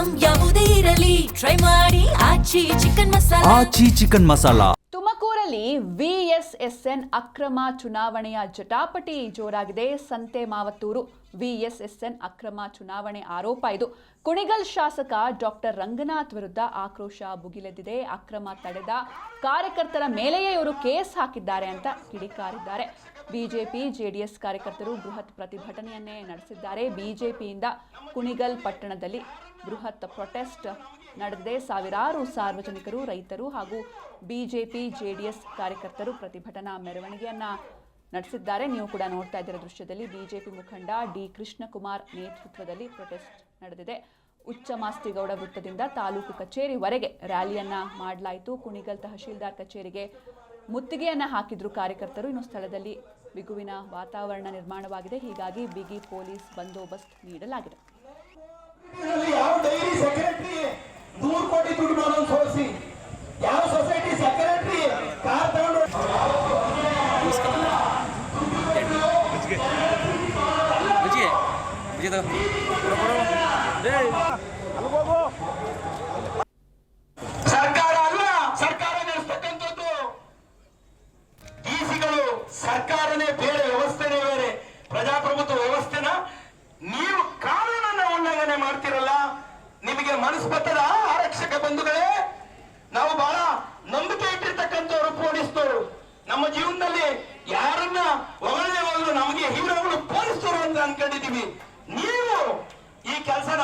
Item ಯಾವುದೇ ಇರಲಿ try ಮಾಡಿ ಆಚಿ ಚಿಕನ್ ಮಸಾಲಾ. ತುಮಕೂರಲ್ಲಿ ವಿಎಸ್ಎಸ್ಎನ್ ಅಕ್ರಮ ಚುನಾವಣೆಯ ಜಟಾಪಟಿ ಜೋರಾಗಿದೆ. ಸಂತೆ ಮಾವತ್ತೂರು ವಿಎಸ್ಎಸ್ಎನ್ ಅಕ್ರಮ ಚುನಾವಣೆ ಆರೋಪ ಇದು. ಕುಣಿಗಲ್ ಶಾಸಕ ಡಾಕ್ಟರ್ ರಂಗನಾಥ್ ವಿರುದ್ಧ ಆಕ್ರೋಶ ಭುಗಿಲೆದ್ದಿದೆ. ಅಕ್ರಮ ತಡೆದ ಕಾರ್ಯಕರ್ತರ ಮೇಲೆಯೇ ಇವರು ಕೇಸ್ ಹಾಕಿದ್ದಾರೆ ಅಂತ ಕಿಡಿಕಾರಿದ್ದಾರೆ. ಬಿಜೆಪಿ ಜೆಡಿಎಸ್ ಕಾರ್ಯಕರ್ತರು ಬೃಹತ್ ಪ್ರತಿಭಟನೆಯನ್ನೇ ನಡೆಸಿದ್ದಾರೆ. ಬಿಜೆಪಿಯಿಂದ ಕುಣಿಗಲ್ ಪಟ್ಟಣದಲ್ಲಿ ಬೃಹತ್ ಪ್ರೊಟೆಸ್ಟ್ ನಡೆದಿದೆ. ಸಾವಿರಾರು ಸಾರ್ವಜನಿಕರು, ರೈತರು ಹಾಗೂ ಬಿಜೆಪಿ ಜೆಡಿಎಸ್ ಕಾರ್ಯಕರ್ತರು ಪ್ರತಿಭಟನಾ ಮೆರವಣಿಗೆಯನ್ನ ನಡೆಸಿದ್ದಾರೆ. ನೀವು ಕೂಡ ನೋಡ್ತಾ ಇದ್ದೀರ ದೃಶ್ಯದಲ್ಲಿ. ಬಿಜೆಪಿ ಮುಖಂಡ ಡಿ ಕೃಷ್ಣಕುಮಾರ್ ನೇತೃತ್ವದಲ್ಲಿ ಪ್ರೊಟೆಸ್ಟ್ ನಡೆದಿದೆ. ಉಚ್ಚಮಾಸ್ತಿಗೌಡ ವೃತ್ತದಿಂದ ತಾಲೂಕು ಕಚೇರಿವರೆಗೆ ರ್ಯಾಲಿಯನ್ನ ಮಾಡಲಾಯಿತು. ಕುಣಿಗಲ್ ತಹಶೀಲ್ದಾರ್ ಕಚೇರಿಗೆ ಮುತ್ತಿಗೆಯನ್ನ ಹಾಕಿದ್ರು ಕಾರ್ಯಕರ್ತರು. ಇನ್ನು ಸ್ಥಳದಲ್ಲಿ ಬಿಗುವಿನ ವಾತಾವರಣ ನಿರ್ಮಾಣವಾಗಿದೆ. ಹೀಗಾಗಿ ಬಿಗಿ ಪೊಲೀಸ್ ಬಂದೋಬಸ್ತ್ ನೀಡಲಾಗಿದೆ. ಸರ್ಕಾರ ಅಲ್ಲ, ಸರ್ಕಾರ ನಡೆಸ್ತಕ್ಕಂಥದ್ದು ಡಿಸಿಗಳು. ಸರ್ಕಾರನೇ ಬೇರೆ, ವ್ಯವಸ್ಥೆನೇ ಬೇರೆ. ಪ್ರಜಾಪ್ರಭುತ್ವ ವ್ಯವಸ್ಥೆನ ನೀವು ಕಾನೂನನ್ನ ಉಲ್ಲಂಘನೆ ಮಾಡ್ತಿರಲ್ಲ. ನಿಮಗೆ ಮನಸ್ಸು ಬರ್ತದ? ಆರಕ್ಷಕ ಬಂಧುಗಳೇ, ನಾವು ಬಹಳ ನಂಬಿಕೆ ಇಟ್ಟಿರ್ತಕ್ಕಂಥವ್ರು ಪೊಲೀಸ್ನವರು. ನಮ್ಮ ಜೀವನದಲ್ಲಿ ಯಾರನ್ನ ಹೊಗಳೇ ನಮಗೆ ಹೀರೋಗಳು ಪೊಲೀಸ್ನವರು ಅಂತ ಅನ್ಕೊಂಡಿದೀವಿ. ನೀವು ಈ ಕೆಲಸನ